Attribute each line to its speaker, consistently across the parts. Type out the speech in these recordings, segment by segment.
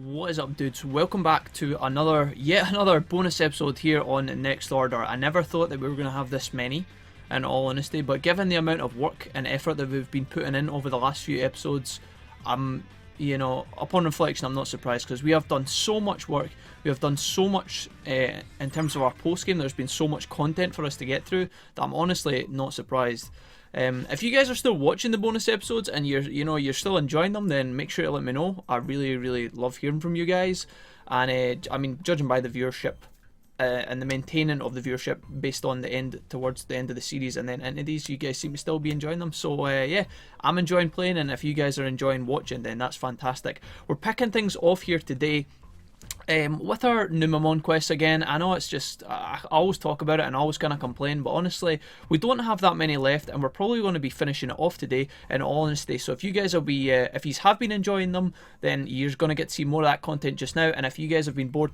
Speaker 1: What is up, dudes? Welcome back to yet another bonus episode here on Next Order. I never thought that we were going to have this many, in all honesty, but given the amount of work and effort that we've been putting in over the last few episodes, upon reflection, I'm not surprised, because we have done so much work, we have done so much in terms of our post-game. There's been so much content for us to get through that I'm honestly not surprised. If you guys are still watching the bonus episodes and you're still enjoying them, then make sure to let me know. I really love hearing from you guys, and I mean, judging by the viewership and the maintaining of the viewership based on towards the end of the series and then into these, you guys seem to still be enjoying them. So yeah, I'm enjoying playing, and if you guys are enjoying watching, then that's fantastic. We're picking things off here today with our Numamon quest again. I know it's just, I always talk about it and I always kind of complain, but honestly, we don't have that many left, and we're probably going to be finishing it off today, in all honesty. So if you guys will be, if you have been enjoying them, then you're going to get to see more of that content just now. And if you guys have been bored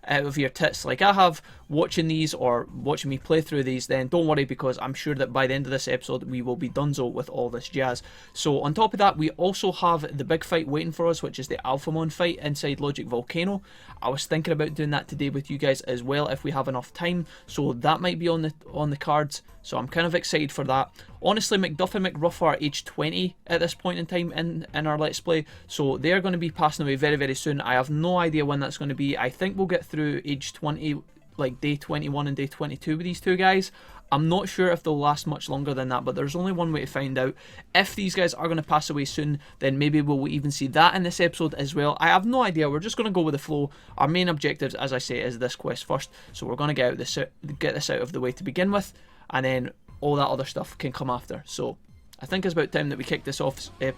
Speaker 1: out of your tits like I have watching these or watching me play through these, then don't worry, because I'm sure that by the end of this episode we will be donezo with all this jazz. So on top of that, we also have the big fight waiting for us, which is the Alphamon fight inside Logic Volcano. I was thinking about doing that today with you guys as well if we have enough time, so that might be on the cards. So I'm kind of excited for that. Honestly, McDuff and McRuff are age 20 at this point in time in our Let's Play, so they're going to be passing away very soon. I have no idea when that's going to be. I think we'll get through age 20, like day 21 and day 22 with these two guys. I'm not sure if they'll last much longer than that, but there's only one way to find out. If these guys are going to pass away soon, then maybe we'll even see that in this episode as well. I have no idea. We're just going to go with the flow. Our main objectives, as I say, is this quest first, so we're going to get this out of the way to begin with, and then all that other stuff can come after. So I think it's about time that we kick this off. I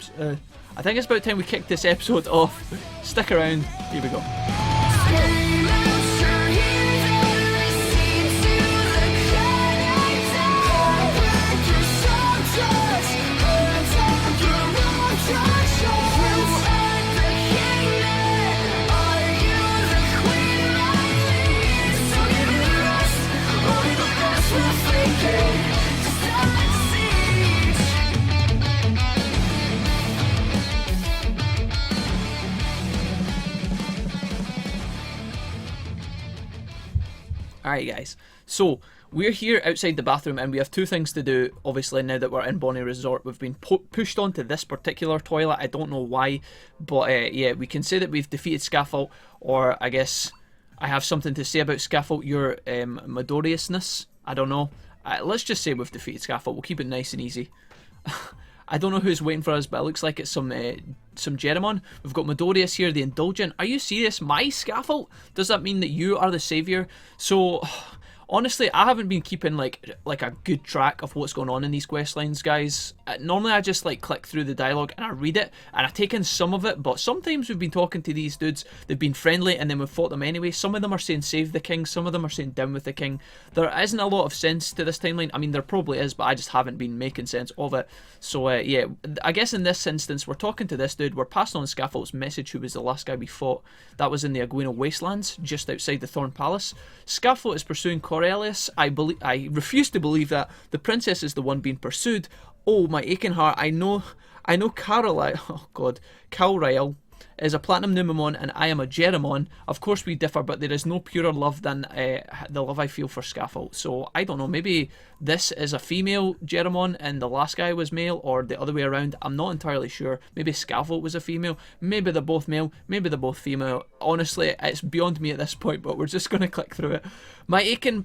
Speaker 1: think it's about time we kick this episode off. Stick around. Here we go. Alright guys, so we're here outside the bathroom and we have two things to do. Obviously, now that we're in Bali Resort, we've been pushed onto this particular toilet. I don't know why, but yeah, we can say that we've defeated Scaffold, or I guess I have something to say about Scaffold, your Midoriousness. I don't know. Let's just say we've defeated Scaffold. We'll keep it nice and easy. I don't know who's waiting for us, but it looks like it's some Jijimon. We've got Midorius here, the Indulgent. Are you serious? My Scaffold? Does that mean that you are the saviour? So, honestly, I haven't been keeping like a good track of what's going on in these quest lines, guys. Normally I just like click through the dialogue and I read it and I take in some of it, but sometimes we've been talking to these dudes, they've been friendly and then we've fought them anyway. Some of them are saying save the king, some of them are saying down with the king. There isn't a lot of sense to this timeline. I mean, there probably is, but I just haven't been making sense of it. So yeah, I guess in this instance we're talking to this dude, we're passing on Scaffold's message, who was the last guy we fought. That was in the Aguino Wastelands, just outside the Thorn Palace. Scaffold is pursuing Corellius. I refuse to believe that the princess is the one being pursued. Oh, my aching heart. I know Caroline, oh god, Calriel is a Platinum Numamon and I am a Jijimon. Of course we differ, but there is no purer love than the love I feel for Scaffold. So I don't know, maybe this is a female Jijimon and the last guy was male, or the other way around. I'm not entirely sure. Maybe Scaffold was a female, maybe they're both male, maybe they're both female. Honestly, it's beyond me at this point, but we're just going to click through it. My aching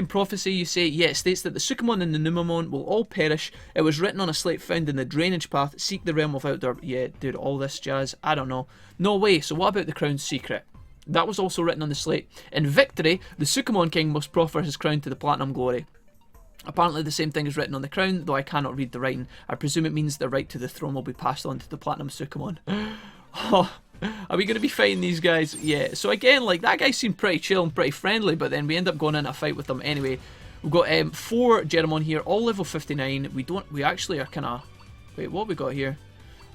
Speaker 1: prophecy, you say, yeah, it states that the Sycamore and the Numamon will all perish. It was written on a slate found in the drainage path. Seek the realm of outdoor. Yeah, dude, all this jazz. I don't know. No way. So what about the crown's secret? That was also written on the slate. In victory, the Sycamore king must proffer his crown to the Platinum Glory. Apparently the same thing is written on the crown, though I cannot read the writing. I presume it means the right to the throne will be passed on to the Platinum Sycamore. Oh, are we going to be fighting these guys? Yeah. So again, like, that guy seemed pretty chill and pretty friendly, but then we end up going in a fight with them anyway. We've got 4 Jijimon here, all level 59. We actually are kind of... Wait, what have we got here?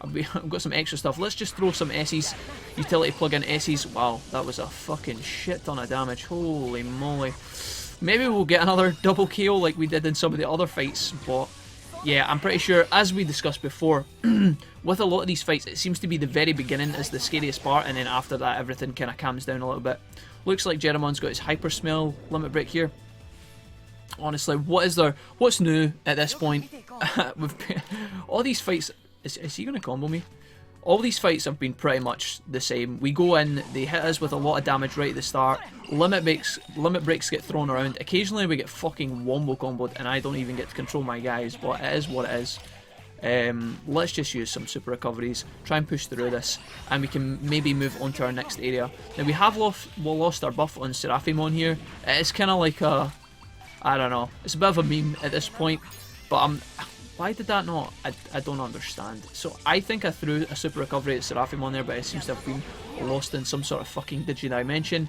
Speaker 1: I've got some extra stuff. Let's just throw some S's. Utility plug-in S's. Wow, that was a fucking shit ton of damage. Holy moly. Maybe we'll get another double KO like we did in some of the other fights, but yeah, I'm pretty sure, as we discussed before, with a lot of these fights, it seems to be the very beginning is the scariest part, and then after that, everything kind of calms down a little bit. Looks like Jijimon's got his hyper smell limit break here. Honestly, what's new at this point? All these fights, is he going to combo me? All these fights have been pretty much the same. We go in, they hit us with a lot of damage right at the start. Limit breaks get thrown around. Occasionally we get fucking wombo comboed and I don't even get to control my guys, but it is what it is. Let's just use some super recoveries, try and push through this, and we can maybe move on to our next area. Now we have lost our buff on Seraphimon here. It's kind of like a, I don't know, it's a bit of a meme at this point, but why did that not? I don't understand. So I think I threw a super recovery at Seraphimon there, but it seems to have been lost in some sort of fucking digidimension.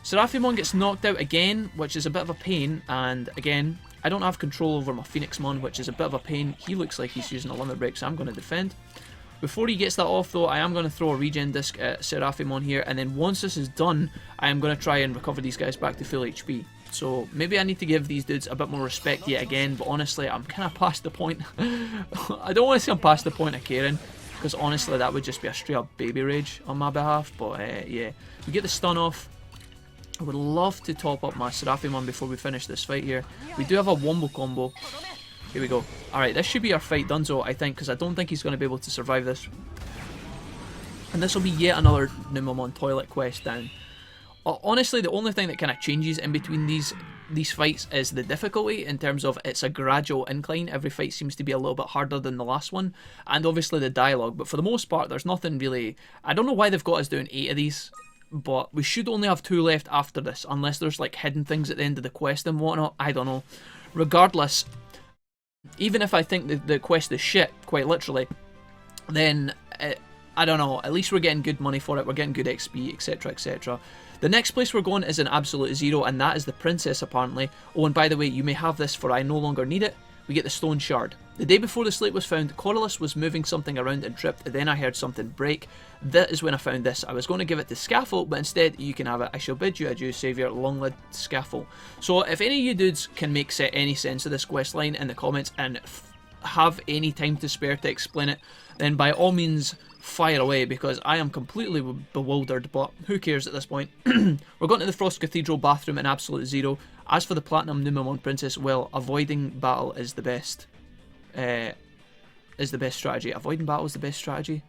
Speaker 1: Seraphimon gets knocked out again, which is a bit of a pain, and again, I don't have control over my Phoenixmon, which is a bit of a pain. He looks like he's using a limit break, so I'm going to defend. Before he gets that off though, I am going to throw a regen disc at Seraphimon here, and then once this is done, I am going to try and recover these guys back to full HP. So maybe I need to give these dudes a bit more respect yet again, but honestly I'm kind of past the point. I don't want to say I'm past the point of caring, because honestly that would just be a straight up baby rage on my behalf, but yeah. We get the stun off. I would love to top up my Seraphimon before we finish this fight here. We do have a wombo combo. Here we go. Alright, this should be our fight donezo, I think, because I don't think he's going to be able to survive this. And this will be yet another Numemon toilet quest down. Honestly, the only thing that kind of changes in between these fights is the difficulty, in terms of it's a gradual incline. Every fight seems to be a little bit harder than the last one, and obviously the dialogue, but for the most part there's nothing really. I don't know why they've got us doing 8 of these, but we should only have 2 left after this, unless there's like hidden things at the end of the quest and whatnot. I don't know. Regardless, even if I think the quest is shit, quite literally, then I don't know, at least we're getting good money for it, we're getting good XP, etc, etc. The next place we're going is an absolute zero, and that is the princess apparently. Oh, and by the way, you may have this for I no longer need it. We get the stone shard. The day before the slate was found, Corylus was moving something around and tripped, then I heard something break. That is when I found this. I was going to give it to Scaffle, but instead you can have it. I shall bid you adieu, saviour, long live Scaffle. So if any of you dudes can make any sense of this quest line in the comments and have any time to spare to explain it, then by all means fire away, because I am completely bewildered, but who cares at this point. We're going to the Frost Cathedral bathroom in absolute zero. As for the Platinum Numemon Princess, well, avoiding battle is the best strategy. Avoiding battle is the best strategy?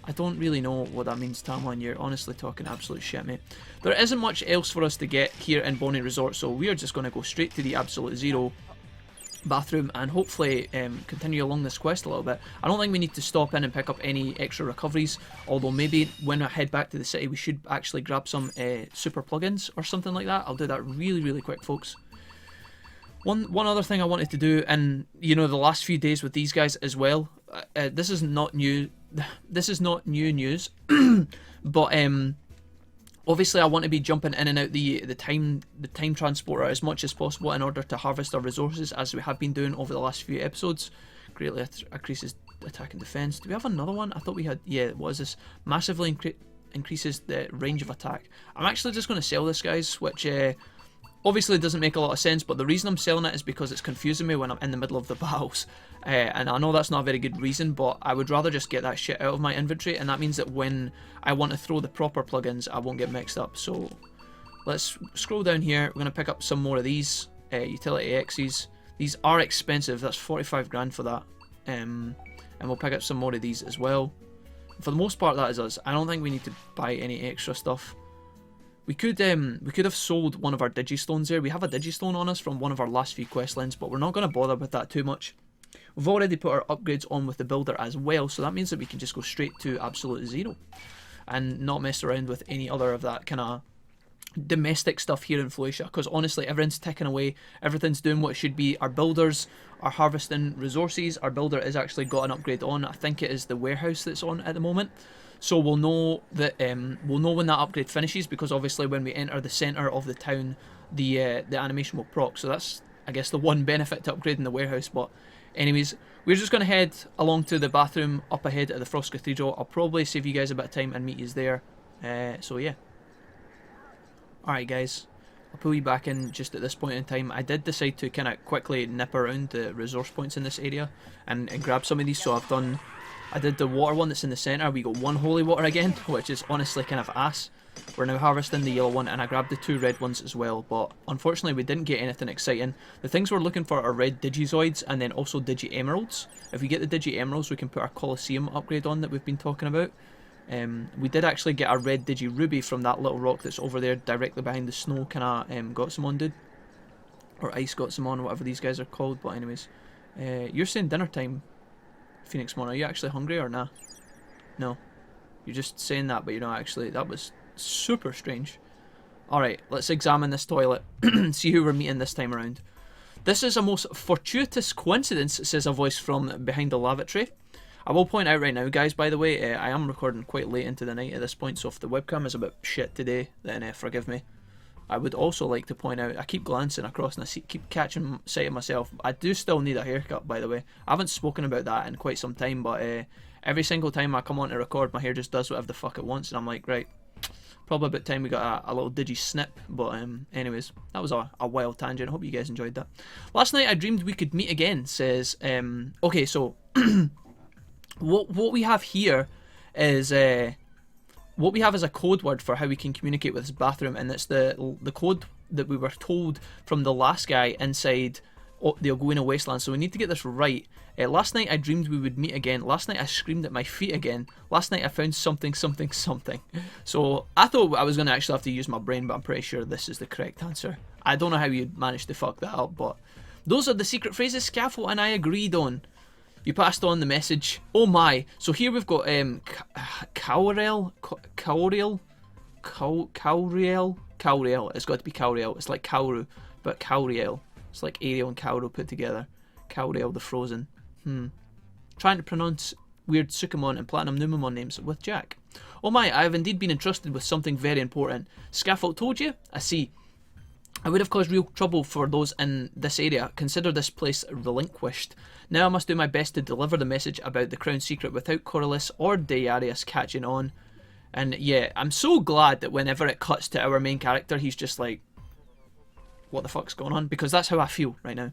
Speaker 1: I don't really know what that means, Taomon. You're honestly talking absolute shit, mate. There isn't much else for us to get here in Bali Resort, so we are just going to go straight to the absolute zero bathroom and hopefully continue along this quest a little bit. I don't think we need to stop in and pick up any extra recoveries, although maybe when I head back to the city we should actually grab some super plugins or something like that. I'll do that really quick, folks. One other thing I wanted to do, and you know, the last few days with these guys as well, this is not new news, but obviously I want to be jumping in and out the time transporter as much as possible in order to harvest our resources, as we have been doing over the last few episodes. Greatly increases attack and defense. Do we have another one? I thought we had, yeah, what is this? Massively increases the range of attack. I'm actually just going to sell this, guys, which obviously doesn't make a lot of sense, but the reason I'm selling it is because it's confusing me when I'm in the middle of the battles. And I know that's not a very good reason, but I would rather just get that shit out of my inventory, and that means that when I want to throw the proper plugins, I won't get mixed up. So let's scroll down here. We're going to pick up some more of these utility X's. These are expensive. That's 45 grand for that. And we'll pick up some more of these as well. For the most part, that is us. I don't think we need to buy any extra stuff. We could have sold one of our Digistones there. We have a Digistone on us from one of our last few questlines, but we're not going to bother with that too much. We've already put our upgrades on with the builder as well, so that means that we can just go straight to absolute zero and not mess around with any other of that kind of domestic stuff here in Floatia, because honestly everything's ticking away, everything's doing what it should be. Our builders are harvesting resources. Our builder has actually got an upgrade on. I think it is the warehouse that's on at the moment. So we'll know that we'll know when that upgrade finishes, because obviously when we enter the centre of the town, the animation will proc. So that's, I guess, the one benefit to upgrading the warehouse. But anyways, we're just going to head along to the bathroom up ahead at the Frost Cathedral. I'll probably save you guys a bit of time and meet you there. So yeah. Alright guys, I'll pull you back in just at this point in time. I did decide to kind of quickly nip around the resource points in this area and grab some of these. So I did the water one that's in the centre. We got one holy water again, which is honestly kind of ass. We're now harvesting the yellow one, and I grabbed the 2 red ones as well, but unfortunately we didn't get anything exciting. The things we're looking for are red Digizoids and then also Digi Emeralds. If we get the Digi Emeralds, we can put our Colosseum upgrade on that we've been talking about. We did actually get a red Digi Ruby from that little rock that's over there directly behind the snow kind of Gotsamon dude. Or Ice Gotsamon, whatever these guys are called, but anyways. You're saying dinner time, Phoenix Mon. Are you actually hungry or nah? No. You're just saying that, but you're not actually. That was super strange. Alright, let's examine this toilet. See who we're meeting this time around. This is a most fortuitous coincidence, says a voice from behind the lavatory. I will point out right now, guys, by the way, I am recording quite late into the night at this point, so if the webcam is a bit shit today, then forgive me. I would also like to point out, I keep glancing across and keep catching sight of myself. I do still need a haircut, by the way. I haven't spoken about that in quite some time, but every single time I come on to record, my hair just does whatever the fuck it wants, and I'm like, right, probably about time we got a little digi snip. But anyways, that was a wild tangent. I hope you guys enjoyed that. Last night I dreamed we could meet again, says, okay, so what we have here is what we have is a code word for how we can communicate with this bathroom, and it's the code that we were told from the last guy inside the Alguina Wasteland. So we need to get this right. Last night I dreamed we would meet again. Last night I screamed at my feet again. Last night I found something. So I thought I was going to actually have to use my brain, but I'm pretty sure this is the correct answer. I don't know how you managed to fuck that up, but those are the secret phrases Scaffold and I agreed on. You passed on the message. Oh my. So here we've got Kauriel. It's got to be Kauriel. It's like Kauru, but Kauriel. It's like Ariel and Kauru put together. Kauriel the Frozen. Trying to pronounce weird Sycamore and Platinum Numamon names with Jack. Oh my, I have indeed been entrusted with something very important. Scaffold told you? I see. I would have caused real trouble for those in this area. Consider this place relinquished. Now I must do my best to deliver the message about the crown secret without Corylus or Darius catching on. And yeah, I'm so glad that whenever it cuts to our main character, he's just like, what the fuck's going on? Because that's how I feel right now.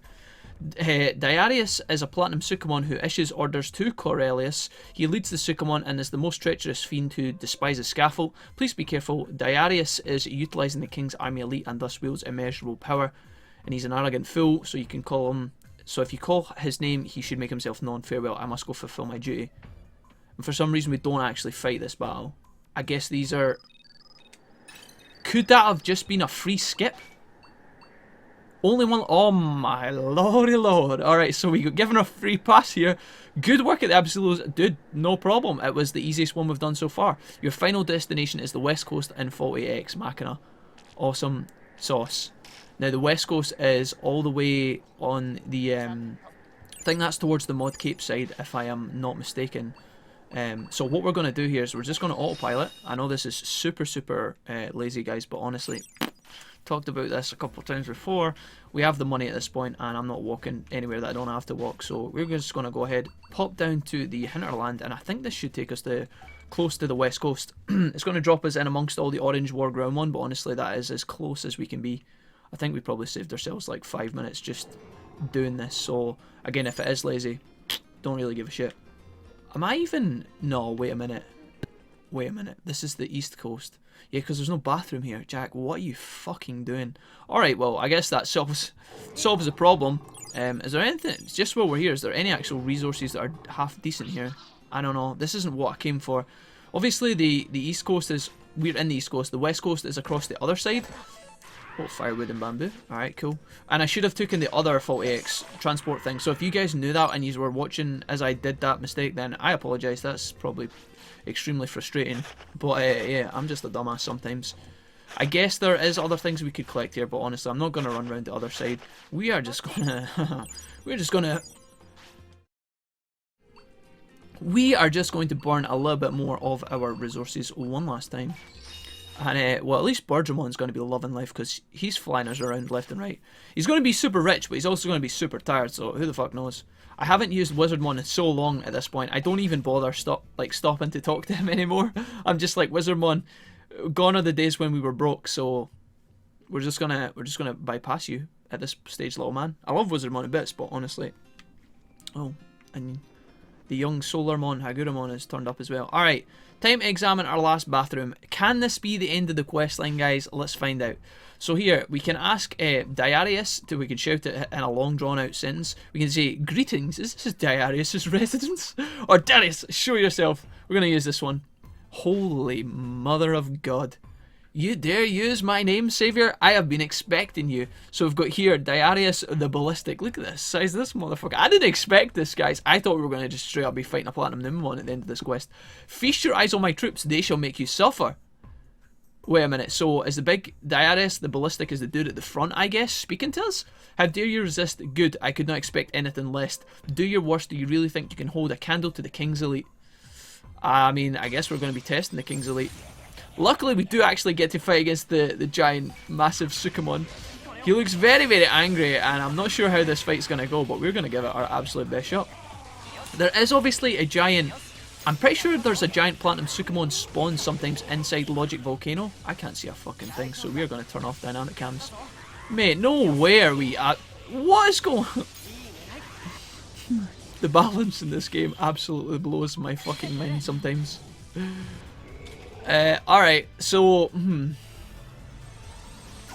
Speaker 1: Darius is a Platinum Sukamon who issues orders to Corellius. He leads the Sukamon and is the most treacherous fiend who despises Scaffold. Please be careful. Darius is utilising the King's Army Elite and thus wields immeasurable power. And he's an arrogant fool, so you can call him... So if you call his name, he should make himself known. Farewell, I must go fulfill my duty. And for some reason we don't actually fight this battle. I guess these are... Could that have just been a free skip? Only one. Oh my lordy lord. Alright, so we got given a free pass here. Good work at the Absolutes. Dude, no problem. It was the easiest one we've done so far. Your final destination is the West Coast in 48X Machina. Awesome sauce. Now the West Coast is all the way on the... I think that's towards the Mod Cape side, if I am not mistaken. So what we're going to do here is we're just going to autopilot. I know this is super lazy, guys, but honestly... Talked about this a couple of times before. We have the money at this point, and I'm not walking anywhere that I don't have to walk, so we're just going to go ahead, pop down to the hinterland, and I think this should take us to close to the west coast. It's going to drop us in amongst all the orange war ground one, but honestly that is as close as we can be. I think we probably saved ourselves like 5 minutes just doing this, so again, if it is lazy, don't really give a shit. Am I even... No, wait a minute, this is the east coast. Yeah, because there's no bathroom here. Jack, what are you fucking doing? Alright, well, I guess that solves the problem. Is there anything, just while we're here, is there any actual resources that are half decent here? I don't know. This isn't what I came for. Obviously, the east coast is... We're in the east coast. The west coast is across the other side. Oh, firewood and bamboo. Alright, cool. And I should have taken the other 40X transport thing. So if you guys knew that and you were watching as I did that mistake, then I apologise. That's probably extremely frustrating. But yeah, I'm just a dumbass sometimes. I guess there is other things we could collect here, but honestly, I'm not going to run around the other side. We are just going to... We are just going to burn a little bit more of our resources one last time. And, well, at least Bergemon's going to be loving life because he's flying us around left and right. He's going to be super rich, but he's also going to be super tired, so who the fuck knows. I haven't used Wizardmon in so long at this point. I don't even bother stopping to talk to him anymore. I'm just like, Wizardmon, gone are the days when we were broke, so we're just gonna bypass you at this stage, little man. I love Wizardmon a bits, but honestly, oh, and the young Solarmon Hagurumon has turned up as well. All right, time to examine our last bathroom. Can this be the end of the questline, guys? Let's find out. So here, we can ask Darius, we can shout it in a long drawn-out sentence. We can say, greetings, is this Darius' residence? Or Darius, show yourself. We're going to use this one. Holy mother of God. You dare use my name, Saviour? I have been expecting you. So we've got here, Darius the Ballistic. Look at the size of this motherfucker. I didn't expect this, guys. I thought we were going to just straight up be fighting a Platinum Numemon at the end of this quest. Feast your eyes on my troops, they shall make you suffer. Wait a minute, so is the big Darius, the Ballistic, is the dude at the front, I guess, speaking to us? How dare you resist? Good, I could not expect anything less. Do your worst, do you really think you can hold a candle to the King's Elite? I mean, I guess we're going to be testing the King's Elite. Luckily, we do actually get to fight against the giant, massive Sycamore. He looks very, very angry, and I'm not sure how this fight's going to go, but we're going to give it our absolute best shot. There is obviously a giant... I'm pretty sure there's a giant Platinum Sycamore spawn sometimes inside Logic Volcano. I can't see a fucking thing, so we're going to turn off dynamic cams. Mate, no way are we at... What is going on? The balance in this game absolutely blows my fucking mind sometimes. Alright, so...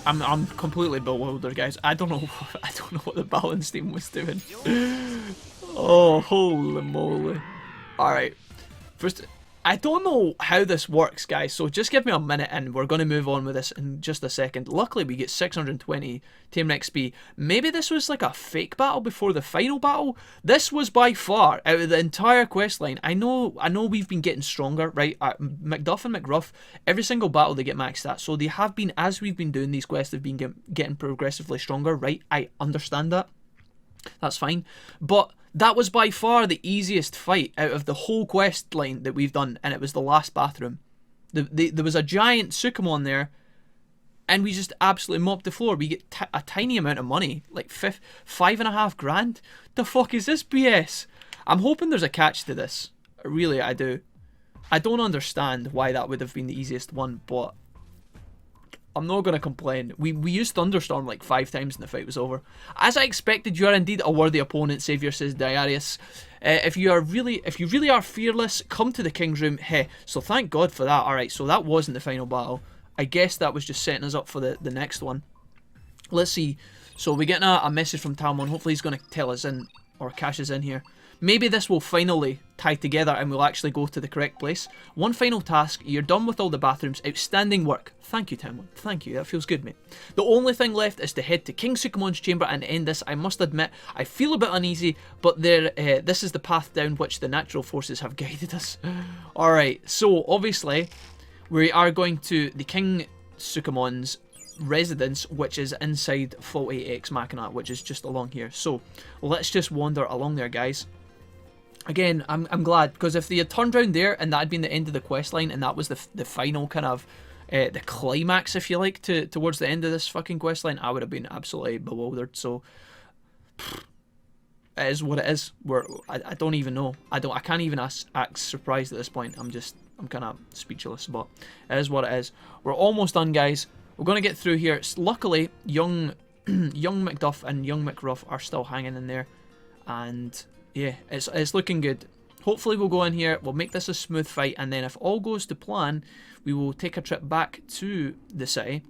Speaker 1: I'm completely bewildered, guys. I don't know what the balance team was doing. Oh, holy moly. Alright. First, I don't know how this works, guys, so just give me a minute and we're going to move on with this in just a second. Luckily, we get 620 Tamer XP. Maybe this was like a fake battle before the final battle. This was by far, out of the entire questline, I know we've been getting stronger, right? McDuff and McRuff, every single battle they get maxed at, so they have been, as we've been doing these quests, they've been getting progressively stronger, right? I understand that. That's fine. But that was by far the easiest fight out of the whole quest line that we've done, and it was the last bathroom. There was a giant Sycamore there, and we just absolutely mopped the floor. We get a tiny amount of money, like 5.5 grand. The fuck is this BS? I'm hoping there's a catch to this. Really, I do. I don't understand why that would have been the easiest one, but I'm not going to complain. We used Thunderstorm like 5 times and the fight was over. As I expected, you are indeed a worthy opponent, Saviour, says Darius. If you really are fearless, come to the King's Room. Heh, so thank God for that. Alright, so that wasn't the final battle. I guess that was just setting us up for the next one. Let's see. So we're getting a message from Taomon. Hopefully he's going to tell us in, or cash us in here. Maybe this will finally tie together and we'll actually go to the correct place. One final task, you're done with all the bathrooms. Outstanding work. Thank you, Taomon. Thank you, that feels good, mate. The only thing left is to head to King Sycamore's chamber and end this. I must admit, I feel a bit uneasy, but this is the path down which the natural forces have guided us. Alright, so obviously, we are going to the King Sycamore's residence, which is inside Faulty Ex Machina, which is just along here. So, let's just wander along there, guys. Again, I'm glad, because if they had turned around there and that had been the end of the questline and that was the final kind of the climax, if you like, towards the end of this fucking questline, I would have been absolutely bewildered. So it is what it is. I don't even know. I can't even act surprised at this point. I'm kind of speechless, but it is what it is. We're almost done, guys. We're gonna get through here. Luckily, young McDuff and young McRuff are still hanging in there, and yeah, it's looking good. Hopefully we'll go in here, we'll make this a smooth fight, and then if all goes to plan, we will take a trip back to the city,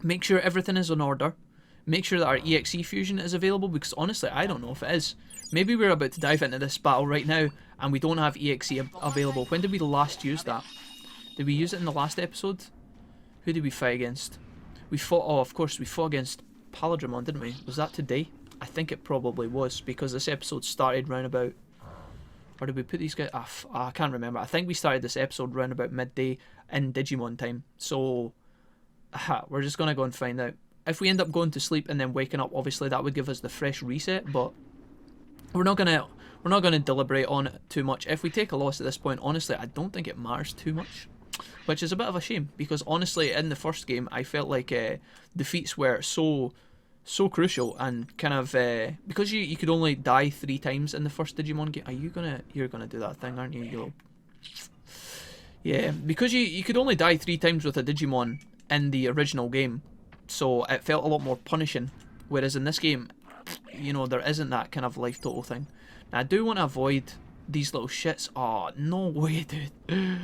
Speaker 1: make sure everything is in order, make sure that our EXE fusion is available, because honestly, I don't know if it is. Maybe we're about to dive into this battle right now, and we don't have EXE available. When did we last use that? Did we use it in the last episode? Who did we fight against? We fought, oh, of course, we fought against Paladramon, didn't we? Was that today? I think it probably was, because this episode started round about... Or did we put these guys... I can't remember. I think we started this episode round about midday in Digimon time. So, we're just going to go and find out. If we end up going to sleep and then waking up, obviously that would give us the fresh reset, but we're not gonna deliberate on it too much. If we take a loss at this point, honestly, I don't think it matters too much. Which is a bit of a shame, because honestly, in the first game, I felt like defeats were so crucial, and kind of because you could only die 3 times in the first Digimon game. You're gonna do that thing, aren't you? Yeah, because you could only die 3 times with a Digimon in the original game. so it felt a lot more punishing. Whereas in this game, you know, there isn't that kind of life total thing. Now I do want to avoid these little shits. Oh, no way, dude.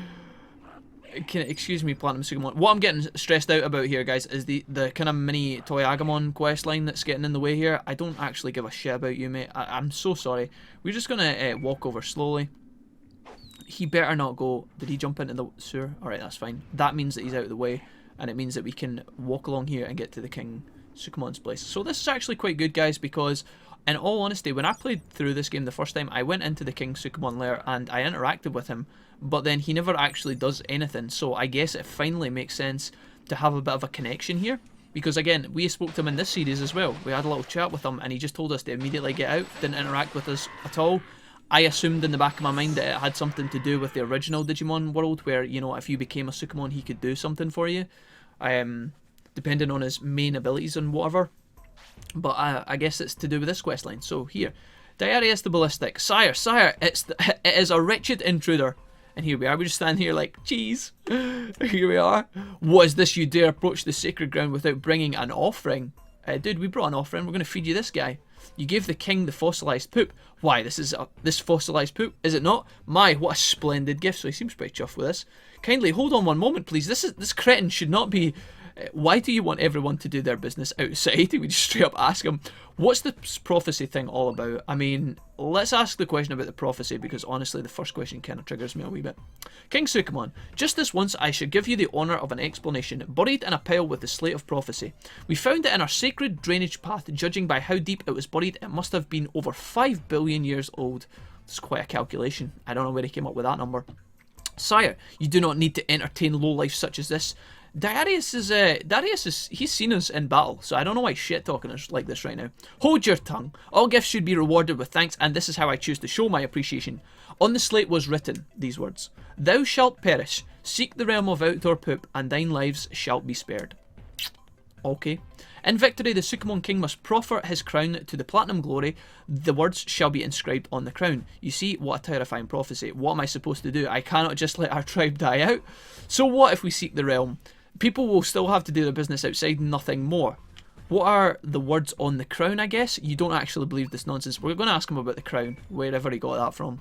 Speaker 1: Excuse me, Platinum Sycamore. What I'm getting stressed out about here, guys, is the kind of mini Toyagamon questline that's getting in the way here. I don't actually give a shit about you, mate. I'm so sorry. We're just going to walk over slowly. He better not go. Did he jump into the sewer? Alright, that's fine. That means that he's out of the way, and it means that we can walk along here and get to the King Sukamon's place. So this is actually quite good, guys, because in all honesty, when I played through this game the first time, I went into the King Sukamon lair and I interacted with him, but then he never actually does anything. So I guess it finally makes sense to have a bit of a connection here, because again, we spoke to him in this series as well. We had a little chat with him and he just told us to immediately get out, didn't interact with us at all. I assumed in the back of my mind that it had something to do with the original Digimon World, where, you know, if you became a Sukamon, he could do something for you, depending on his main abilities and whatever. But I guess it's to do with this questline. So here, Darius the Ballistic. Sire, it is a wretched intruder. And here we are, we just stand here like, jeez. Here we are. What is this, you dare approach the sacred ground without bringing an offering? Dude, we brought an offering, we're going to feed you this guy. You gave the king the fossilized poop. Why, this fossilized poop, is it not? My, what a splendid gift. So he seems pretty chuffed with this. Kindly hold on one moment, please. This cretin should not be... Why do you want everyone to do their business outside? We just straight up ask him, what's this prophecy thing all about? I mean, let's ask the question about the prophecy, because honestly the first question kind of triggers me a wee bit. King Sycamore, just this once I should give you the honour of an explanation. Buried in a pile with the slate of prophecy. We found it in our sacred drainage path. Judging by how deep it was buried, it must have been over 5 billion years old. It's quite a calculation. I don't know where he came up with that number. Sire, you do not need to entertain lowlife such as this. Darius is he's seen us in battle, so I don't know why he's shit talking us like this right now. Hold your tongue. All gifts should be rewarded with thanks, and this is how I choose to show my appreciation. On the slate was written these words: Thou shalt perish, seek the realm of outdoor poop, and thine lives shall be spared. Okay. In victory, the Sukamon king must proffer his crown to the Platinum Glory. The words shall be inscribed on the crown. You see, what a terrifying prophecy. What am I supposed to do? I cannot just let our tribe die out. So what if we seek the realm? People will still have to do their business outside, nothing more. What are the words on the crown, I guess? You don't actually believe this nonsense. We're going to ask him about the crown, wherever he got that from.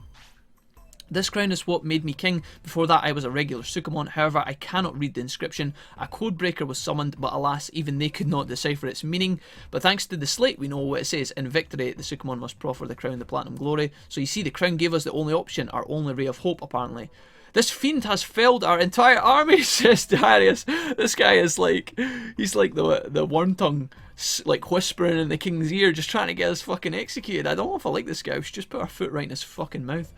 Speaker 1: This crown is what made me king. Before that I was a regular Sukamon. However, I cannot read the inscription. A codebreaker was summoned, but alas, even they could not decipher its meaning. But thanks to the slate, we know what it says. In victory, the Sukamon must proffer the crown, the Platinum Glory. So you see, the crown gave us the only option, our only ray of hope, apparently. This fiend has felled our entire army, says Darius. This guy is like, he's like the worm tongue, like whispering in the king's ear, just trying to get us fucking executed. I don't know if I like this guy. We should just put our foot right in his fucking mouth.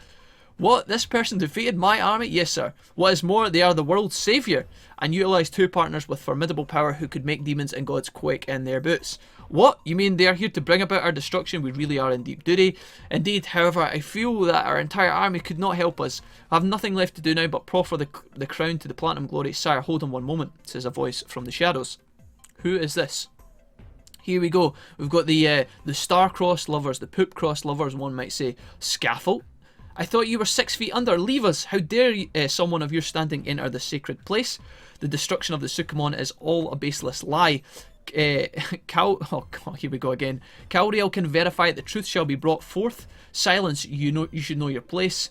Speaker 1: What? This person defeated my army? Yes, sir. What is more, they are the world's saviour, and utilised 2 partners with formidable power who could make demons and gods quake in their boots. What? You mean they are here to bring about our destruction? We really are in deep duty. Indeed, however, I feel that our entire army could not help us. I have nothing left to do now but proffer the crown to the Platinum Glory. Sire, hold on one moment, says a voice from the shadows. Who is this? Here we go. We've got the star-crossed lovers, the poop-crossed lovers, one might say. Scaffold? I thought you were 6 feet under. Leave us. How dare someone of your standing enter the sacred place? The destruction of the Sukamon is all a baseless lie. Here we go again. Calriel can verify it. The truth shall be brought forth. Silence. You should know your place.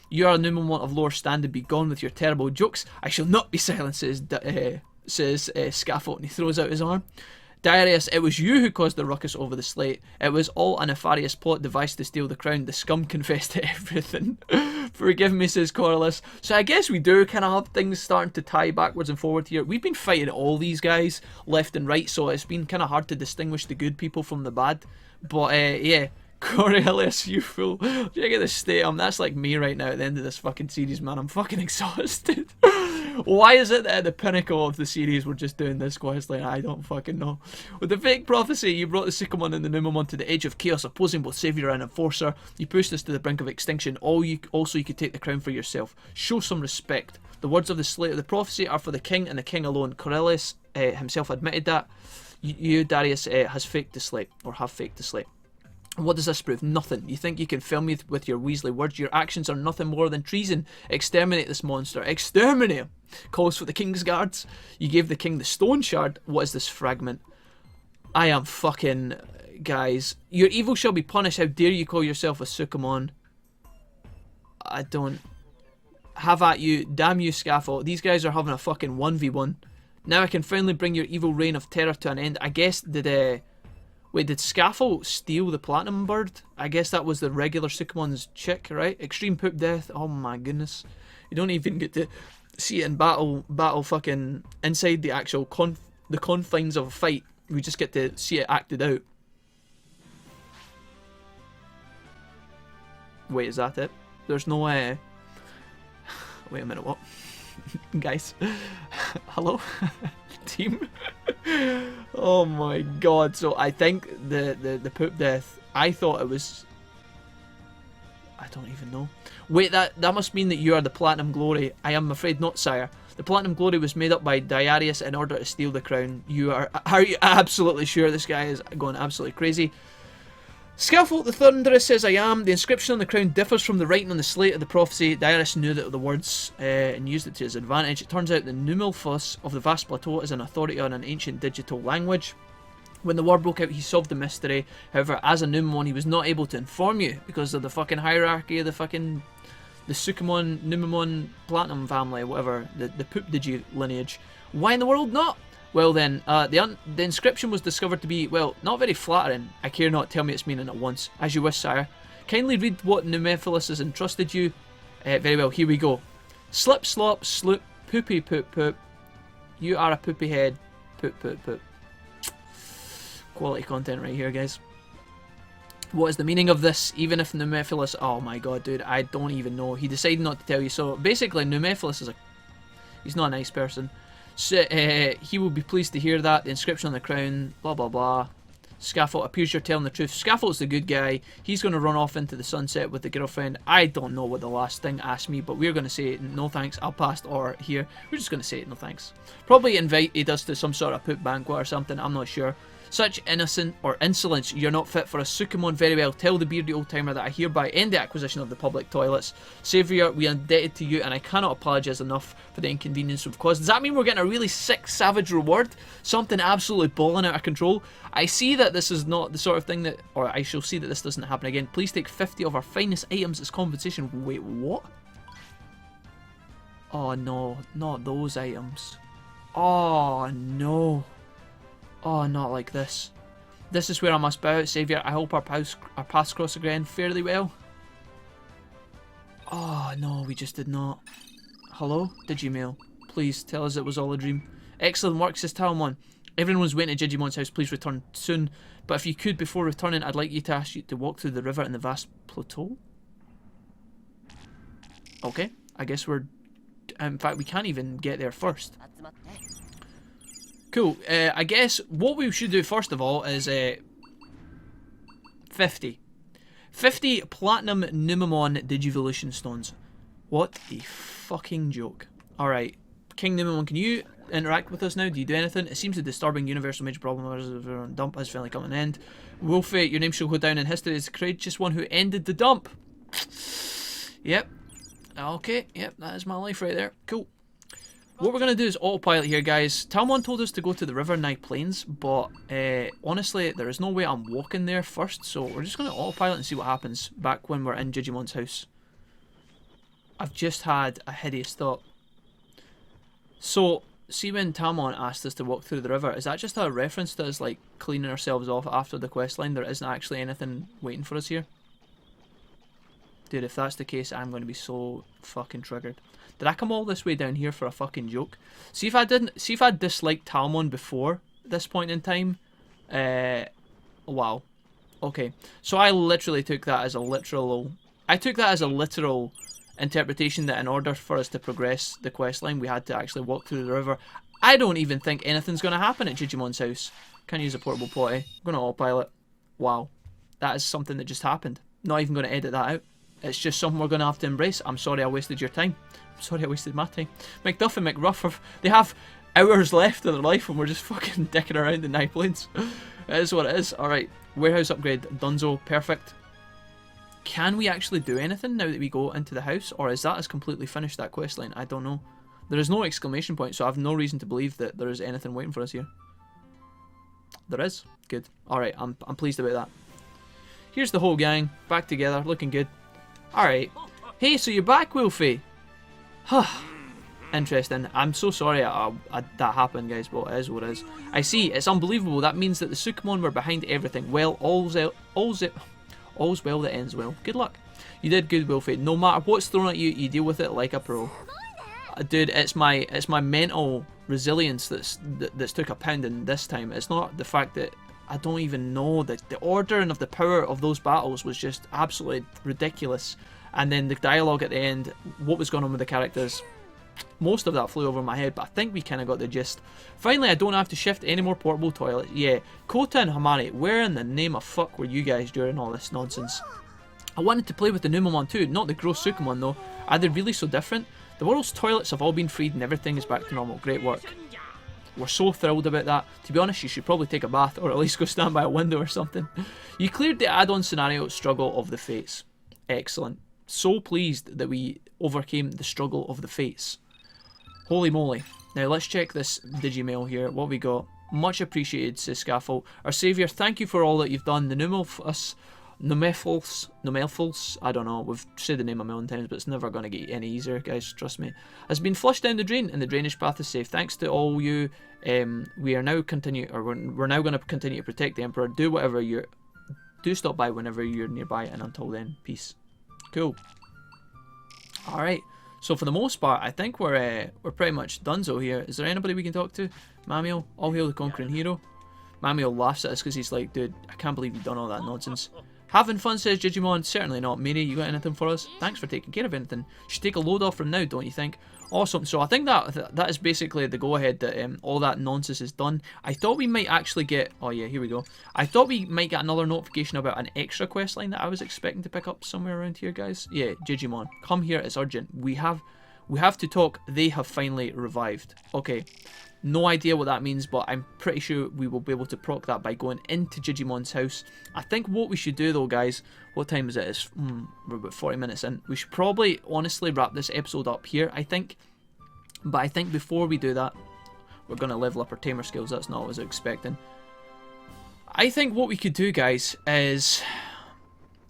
Speaker 1: You are a numemon of lower standing. Be gone with your terrible jokes. I shall not be silenced, says Scaffold, and he throws out his arm. Darius, it was you who caused the ruckus over the slate. It was all a nefarious plot devised to steal the crown. The scum confessed to everything. Forgive me, says Corliss. So I guess we do kind of have things starting to tie backwards and forward here. We've been fighting all these guys left and right, so it's been kind of hard to distinguish the good people from the bad. But yeah, Coriolis, you fool. Look at the state of him. That's like me right now at the end of this fucking series, man. I'm fucking exhausted. Why is it that at the pinnacle of the series we're just doing this questline? I don't fucking know. With the fake prophecy, you brought the Sycamore and the Numemon to the edge of chaos, opposing both saviour and enforcer. You pushed us to the brink of extinction. Also, you could take the crown for yourself. Show some respect. The words of the slate of the prophecy are for the king and the king alone. Corellis himself admitted that. You, Darius, has faked the slate, or have faked the slate. What does this prove? Nothing. You think you can fill me with your Weasley words? Your actions are nothing more than treason. Exterminate this monster. Exterminate him! Calls for the king's guards. You gave the king the stone shard. What is this fragment? I am fucking... Guys. Your evil shall be punished. How dare you call yourself a Sycamore? I don't... Have at you. Damn you, Scaffold. These guys are having a fucking 1v1. Now I can finally bring your evil reign of terror to an end. I guess Wait, did Scaffold steal the platinum bird? I guess that was the regular Sycamore's chick, right? Extreme poop death. Oh my goodness. You don't even get to see it in battle fucking inside the actual the confines of a fight. We just get to see it acted out. Wait, is that it? There's no Wait a minute, what? Guys. Hello? Team? Oh my god. So I think the poop death, I thought it was... I don't even know. Wait, that must mean that you are the Platinum Glory. I am afraid not, sire. The Platinum Glory was made up by Darius in order to steal the crown. Are you absolutely sure? This guy is going absolutely crazy. Scaffold the Thunderous says I am. The inscription on the crown differs from the writing on the slate of the prophecy. Darius knew that the words and used it to his advantage. It turns out the Numelphus of the vast plateau is an authority on an ancient digital language. When the war broke out, he solved the mystery. However, as a Numemon, he was not able to inform you because of the fucking hierarchy of the Sycamore, Numemon, Platinum family, whatever, the poop digi lineage. Why in the world not? Well then, the inscription was discovered to be, well, not very flattering. I care not, tell me its meaning at once. As you wish, sire. Kindly read what Numephilus has entrusted you. Very well, here we go. Slip, slop, sloop, poopy, poop, poop. You are a poopy head. Poop, poop, poop. Quality content right here, guys. What is the meaning of this? Even if Numephilus... Oh my god, dude, I don't even know. He decided not to tell you. So, basically, Numephilus is he's not a nice person. So, he will be pleased to hear that. The inscription on the crown, blah blah blah. Scaffold appears you're telling the truth. Scaffold's the good guy. He's going to run off into the sunset with the girlfriend. I don't know what the last thing asked me, but we're going to say no thanks. I'll pass or here. We're just going to say no thanks. Probably invited us to some sort of poop banquet or something. I'm not sure. Such innocent or insolence, you're not fit for a Sycamore. Very well, tell the beardy old timer that I hereby end the acquisition of the public toilets. Saviour, we are indebted to you and I cannot apologise enough for the inconvenience we've caused. Does that mean we're getting a really sick, savage reward? Something absolutely balling out of control? I see that this is not the sort of thing that, or I shall see that this doesn't happen again. Please take 50 of our finest items as compensation. Wait, what? Oh no, not those items. Oh no. Oh, not like this. This is where I must bow out, Saviour. I hope our paths cross again fairly well. Oh, no, we just did not. Hello? Digimail. Please, tell us it was all a dream. Excellent work, says Taomon. Everyone was waiting at Jijimon's house. Please return soon. But if you could, before returning, I'd like you to ask you to walk through the river in the vast plateau. Okay, I guess we're... In fact, we can't even get there first. Cool. I guess what we should do first of all is 50 platinum Numemon Digivolution stones. What a fucking joke. Alright, King Numemon, can you interact with us now? Do you do anything? It seems a disturbing universal major problem. Dump has finally come to an end. Wolfie, your name shall go down in history as the courageous one who ended the dump. Yep. Okay, yep, that is my life right there. Cool. What we're going to do is autopilot here, guys. Taomon told us to go to the River Nigh Plains, but honestly, there is no way I'm walking there first, so we're just going to autopilot and see what happens back when we're in Jijimon's house. I've just had a hideous thought. So, see when Taomon asked us to walk through the river, is that just a reference to us, like, cleaning ourselves off after the questline? There isn't actually anything waiting for us here? Dude, if that's the case, I'm going to be so fucking triggered. Did I come all this way down here for a fucking joke? See if I disliked Taomon before this point in time. Wow. Okay. So I literally took that as a literal... I took that as a literal interpretation that in order for us to progress the questline, we had to actually walk through the river. I don't even think anything's going to happen at Jijimon's house. Can't use a portable potty. I'm going to autopilot. Wow. That is something that just happened. Not even going to edit that out. It's just something we're going to have to embrace. I'm sorry I wasted your time. I'm sorry I wasted my time. McDuff and McRuff, they have hours left of their life and we're just fucking dicking around in Nigh Plains. It is what it is. Alright, Warehouse upgrade, Dunzo, perfect. Can we actually do anything now that we go into the house, or is that as completely finished, that questline? I don't know. There is no exclamation point, so I have no reason to believe that there is anything waiting for us here. There is. Good. Alright, I'm pleased about that. Here's the whole gang, back together, looking good. Alright. Hey, so you're back, Wolfie? Huh. Interesting. I'm so sorry that happened, guys, but it is what it is. I see, it's unbelievable. That means that the Sycamore were behind everything. Well, all's well that ends well. Good luck. You did good, Wolfie. No matter what's thrown at you, you deal with it like a pro. Dude, it's my mental resilience that's took a pounding this time. It's not the fact that I don't even know that the ordering of the power of those battles was just absolutely ridiculous. And then the dialogue at the end, what was going on with the characters, most of that flew over my head, but I think we kind of got the gist. Finally, I don't have to shift any more portable toilets. Yeah, Kota and Hamari, where in the name of fuck were you guys during all this nonsense? I wanted to play with the Numamon too, not the gross Sukamon though. Are they really so different? The world's toilets have all been freed and everything is back to normal. Great work. We're so thrilled about that. To be honest, you should probably take a bath or at least go stand by a window or something. You cleared the add-on scenario, Struggle of the Fates. Excellent. So pleased that we overcame the Struggle of the Fates. Holy moly. Now let's check this Digimail here. What we got? Much appreciated, says Scaffold. Our saviour, thank you for all that you've done. The Numelfels, I don't know, we've said the name a million times, but it's never going to get any easier, guys, trust me, has been flushed down the drain and the drainage path is safe. Thanks to all you, we're now going to continue to protect the Emperor. Do stop by whenever you're nearby, and until then, peace. Cool. Alright, so for the most part, I think we're pretty much donezo here. Is there anybody we can talk to? Mamio, all hail the conquering hero. Mamio laughs at us because he's like, dude, I can't believe you've done all that nonsense. Having fun, says Jijimon. Certainly not. Miri, you got anything for us? Thanks for taking care of anything. Should take a load off from now, don't you think? Awesome. So I think that is basically the go-ahead that all that nonsense is done. I thought we might actually get... Oh yeah, here we go. I thought we might get another notification about an extra quest line that I was expecting to pick up somewhere around here, guys. Yeah, Jijimon. Come here, it's urgent. We have to talk. They have finally revived. Okay. No idea what that means, but I'm pretty sure we will be able to proc that by going into Jijimon's house. I think what we should do though, guys, what time is it? We're about 40 minutes in. We should probably honestly wrap this episode up here, I think. But I think before we do that, we're going to level up our tamer skills. That's not what I was expecting. I think what we could do, guys, is...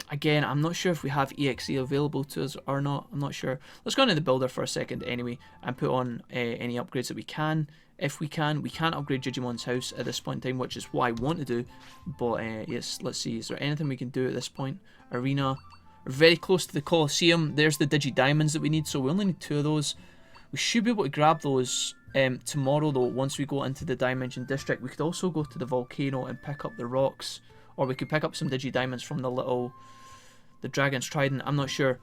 Speaker 1: Again, I'm not sure if we have EXE available to us or not. I'm not sure. Let's go into the builder for a second anyway and put on any upgrades that we can. If we can't upgrade Jijimon's house at this point in time, which is what I want to do. But yes, let's see. Is there anything we can do at this point? Arena. We're very close to the Colosseum. There's the Digidiamonds that we need, so we only need 2 of those. We should be able to grab those tomorrow though, once we go into the Dimension District. We could also go to the volcano and pick up the rocks. Or we could pick up some Digidiamonds from the Dragon's Trident. I'm not sure.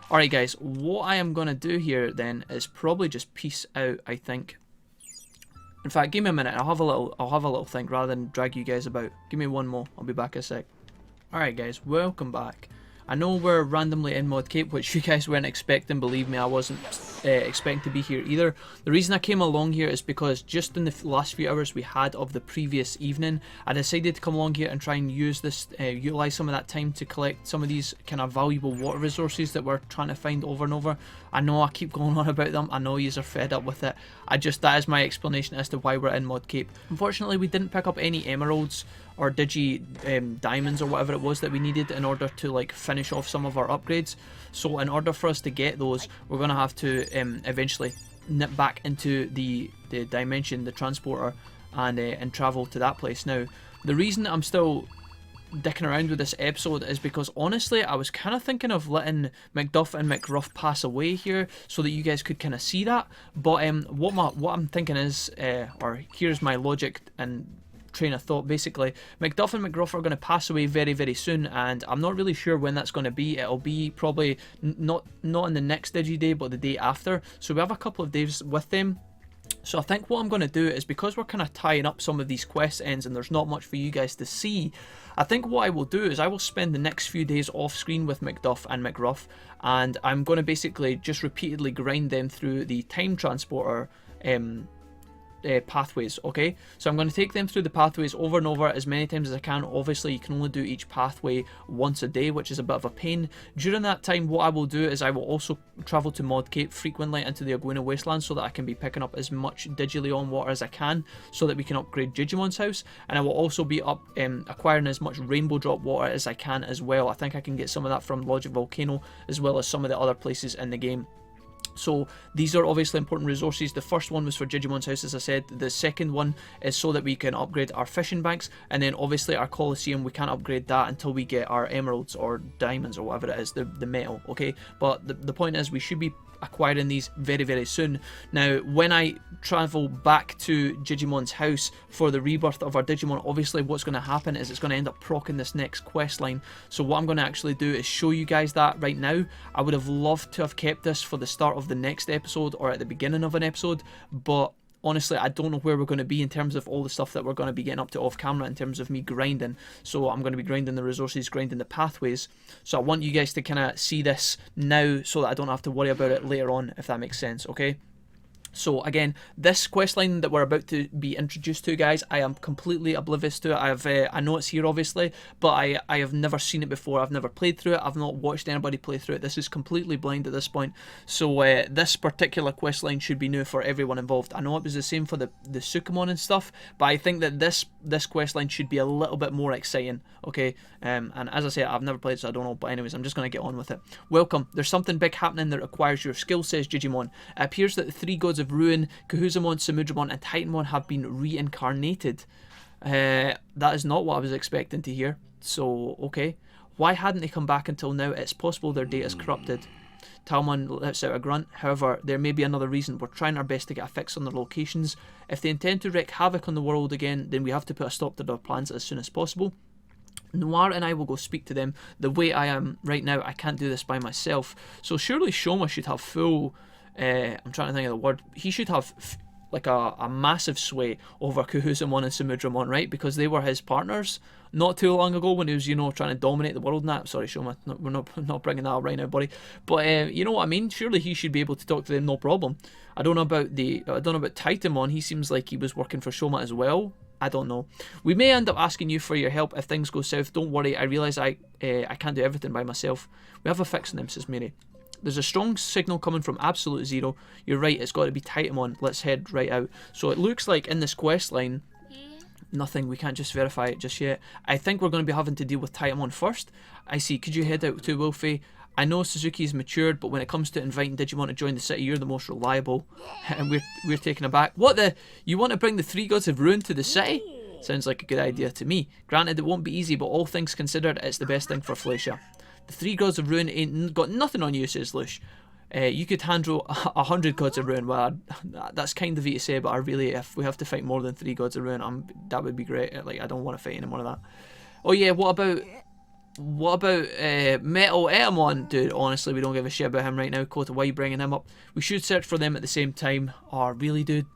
Speaker 1: Alright guys, what I am going to do here then is probably just peace out, I think. In fact, give me a minute. I'll have a little think rather than drag you guys about. Give me one more. I'll be back in a sec. Alright guys, welcome back. I know we're randomly in Mod Cape, which you guys weren't expecting. Believe me, I wasn't expecting to be here either. The reason I came along here is because just in the last few hours we had of the previous evening, I decided to come along here and try and use this, utilize some of that time to collect some of these kind of valuable water resources that we're trying to find over and over. I know I keep going on about them. I know yous are fed up with it. That is my explanation as to why we're in Mod Cape. Unfortunately, we didn't pick up any emeralds or diamonds or whatever it was that we needed in order to like finish off some of our upgrades. So in order for us to get those, we're going to have to eventually nip back into the dimension, the transporter, and travel to that place. Now, the reason that I'm still dicking around with this episode is because honestly I was kind of thinking of letting McDuff and McRuff pass away here so that you guys could kind of see that, but what I'm thinking is, or here's my logic and train of thought. Basically, McDuff and McGruff are going to pass away very, very soon, and I'm not really sure when that's going to be. It'll be probably not in the next Digi Day, but the day after. So we have a couple of days with them. So I think what I'm going to do is, because we're kind of tying up some of these quest ends and there's not much for you guys to see, I think what I will do is I will spend the next few days off screen with McDuff and McRuff, and I'm going to basically just repeatedly grind them through the time transporter pathways, okay? So I'm going to take them through the pathways over and over as many times as I can. Obviously, you can only do each pathway once a day, which is a bit of a pain. During that time, what I will do is I will also travel to Mod Cape frequently into the Aguina Wasteland so that I can be picking up as much Digileon water as I can so that we can upgrade Jijimon's house. And I will also be acquiring as much Rainbow Drop water as I can as well. I think I can get some of that from Logic Volcano as well as some of the other places in the game. So these are obviously important resources. The first one was for Jijimon's house, as I said. The second one is so that we can upgrade our fishing banks, and then obviously our Colosseum, we can't upgrade that until we get our emeralds or diamonds or whatever it is, the metal, okay? But the point is we should be acquiring these very, very soon. Now, when I travel back to Jijimon's house for the rebirth of our Digimon, obviously what's going to happen is it's going to end up proccing this next quest line. So what I'm going to actually do is show you guys that right now. I would have loved to have kept this for the start of the next episode or at the beginning of an episode, but honestly, I don't know where we're going to be in terms of all the stuff that we're going to be getting up to off camera in terms of me grinding. So I'm going to be grinding the resources, grinding the pathways. So I want you guys to kind of see this now so that I don't have to worry about it later on, if that makes sense, okay? So again, this questline that we're about to be introduced to, guys, I am completely oblivious to it. I know it's here, obviously, but I have never seen it before. I've never played through it. I've not watched anybody play through it. This is completely blind at this point. So this particular questline should be new for everyone involved. I know it was the same for the Sycamore and stuff, but I think that this questline should be a little bit more exciting, okay? And as I say, I've never played, so I don't know. But anyways, I'm just going to get on with it. Welcome. There's something big happening that requires your skill, says Jijimon. It appears that the three gods of Ruin, Kahuzamon, Samudramon, and Titanmon have been reincarnated. That is not what I was expecting to hear. So, okay. Why hadn't they come back until now? It's possible their data is corrupted. Taomon lets out a grunt. However, there may be another reason. We're trying our best to get a fix on their locations. If they intend to wreak havoc on the world again, then we have to put a stop to their plans as soon as possible. Noir and I will go speak to them. The way I am right now, I can't do this by myself. So surely Shoma should have full... I'm trying to think of the word. He should have like a massive sway over Kahuzamon and Samudramon, right? Because they were his partners not too long ago when he was, you know, trying to dominate the world and that. Sorry, Shoma, we're not bringing that up right now, buddy. But you know what I mean? Surely he should be able to talk to them, no problem. I don't know about Titanmon. He seems like he was working for Shoma as well. I don't know. We may end up asking you for your help if things go south. Don't worry. I realise I can't do everything by myself. We have a fix on them, says Mary. There's a strong signal coming from Absolute Zero. You're right, it's got to be Taomon. Let's head right out. So it looks like in this quest line, nothing. We can't just verify it just yet. I think we're going to be having to deal with Taomon first. I see. Could you head out to Wolfie? I know Suzuki's matured, but when it comes to inviting Digimon to join the city, you're the most reliable. And we're taken aback. What the? You want to bring the three gods of ruin to the city? Sounds like a good idea to me. Granted, it won't be easy, but all things considered, it's the best thing for Floatia. The three gods of ruin ain't got nothing on you, says Lush. You could handle 100 gods of ruin. Well, that's kind of you to say, but I really, if we have to fight more than 3 gods of ruin, that would be great. Like, I don't want to fight any more of that. Oh yeah, what about Metal Etamon? Dude, honestly, we don't give a shit about him right now. Kota, why are you bringing him up? We should search for them at the same time. Oh, really, dude?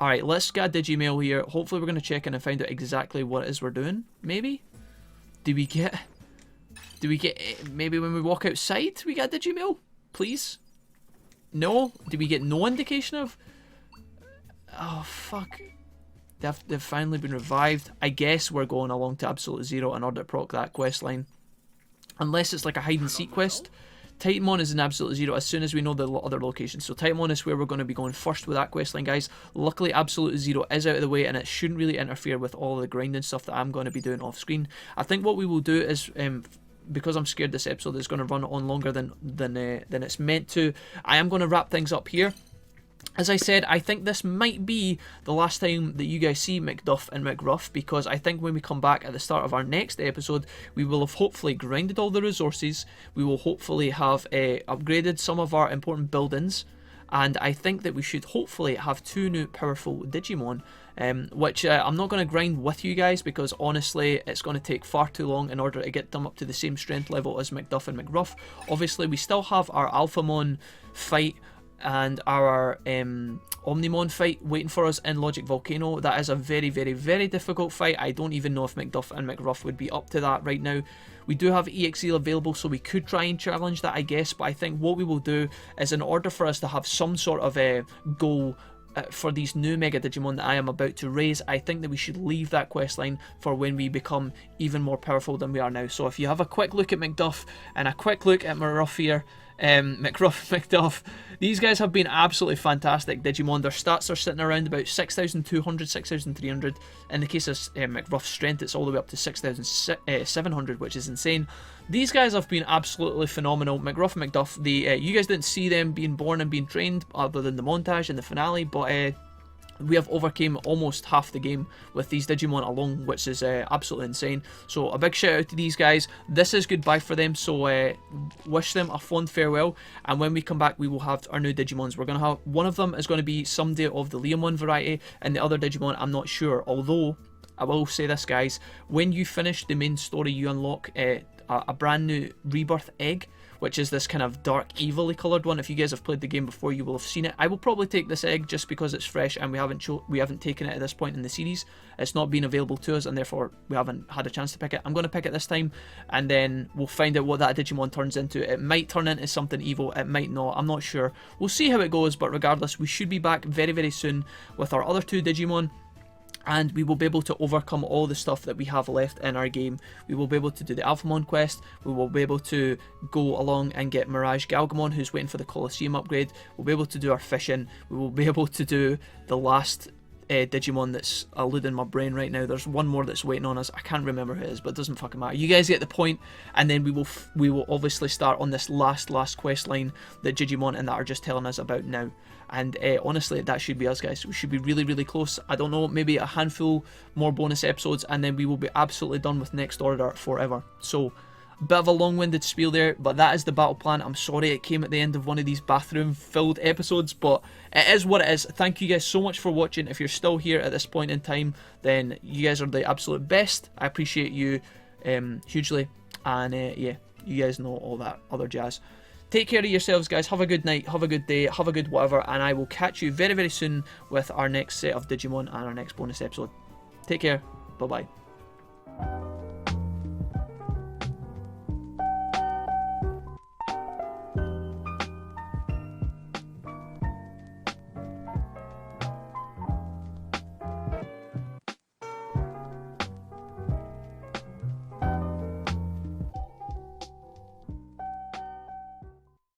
Speaker 1: Alright, let's get a Digimail here. Hopefully we're going to check in and find out exactly what it is we're doing. Maybe? Do we get maybe when we walk outside we get a Digimail? Please? No? Do we get no indication of... Oh, fuck. They've finally been revived. I guess we're going along to Absolute Zero in order to proc that quest line. Unless it's like a hide and seek quest. Titanmon is in Absolute Zero as soon as we know the other locations. So Titanmon is where we're going to be going first with that questline, guys. Luckily, Absolute Zero is out of the way and it shouldn't really interfere with all of the grinding stuff that I'm going to be doing off screen. I think what we will do is... because I'm scared this episode is going to run on longer than it's meant to, I am going to wrap things up here. As I said, I think this might be the last time that you guys see McDuff and McRuff, because I think when we come back at the start of our next episode, we will have hopefully grinded all the resources, we will hopefully have upgraded some of our important buildings, and I think that we should hopefully have 2 new powerful Digimon, which I'm not going to grind with you guys because honestly it's going to take far too long in order to get them up to the same strength level as McDuff and McRuff. Obviously we still have our Alphamon fight and our Omnimon fight waiting for us in Logic Volcano. That is a very, very, very difficult fight. I don't even know if McDuff and McRuff would be up to that right now. We do have EXE available, so we could try and challenge that, I guess, but I think what we will do is, in order for us to have some sort of a goal for these new Mega Digimon that I am about to raise, I think that we should leave that questline for when we become even more powerful than we are now. So if you have a quick look at McDuff and a quick look at Maruff here, McDuff, these guys have been absolutely fantastic Digimon. Their stats are sitting around about 6,200, 6,300. In the case of McRuff's strength, it's all the way up to 6,700, which is insane. These guys have been absolutely phenomenal. McRuff and McDuff, you guys didn't see them being born and being trained other than the montage and the finale, but we have overcame almost half the game with these Digimon alone, which is absolutely insane. So a big shout out to these guys. This is goodbye for them, so wish them a fond farewell, and when we come back we will have our new Digimons. We're going to have, one of them is going to be somebody of the Leomon variety, and the other Digimon I'm not sure, although I will say this, guys, when you finish the main story you unlock a brand new rebirth egg, which is this kind of dark evilly coloured one. If you guys have played the game before, you will have seen it. I will probably take this egg just because it's fresh and we haven't taken it at this point in the series. It's not been available to us and therefore we haven't had a chance to pick it. I'm going to pick it this time and then we'll find out what that Digimon turns into. It might turn into something evil, it might not, I'm not sure. We'll see how it goes, but regardless, we should be back very, very soon with our other two Digimon. And we will be able to overcome all the stuff that we have left in our game. We will be able to do the Alphamon quest. We will be able to go along and get Mirage Galgamon, who's waiting for the Colosseum upgrade. We'll be able to do our fishing. We will be able to do the last Digimon that's eluding my brain right now. There's one more that's waiting on us. I can't remember who it is, but it doesn't fucking matter. You guys get the point. And then we will obviously start on this last quest line that Jijimon and that are just telling us about now. And honestly, that should be us, guys. We should be really, really close. I don't know, maybe a handful more bonus episodes, and then we will be absolutely done with Next Order forever. So, a bit of a long-winded spiel there, but that is the battle plan. I'm sorry it came at the end of one of these bathroom-filled episodes, but it is what it is. Thank you guys so much for watching. If you're still here at this point in time, then you guys are the absolute best. I appreciate you hugely, and yeah, you guys know all that other jazz. Take care of yourselves, guys. Have a good night, have a good day, have a good whatever, and I will catch you very, very soon with our next set of Digimon and our next bonus episode. Take care. Bye-bye.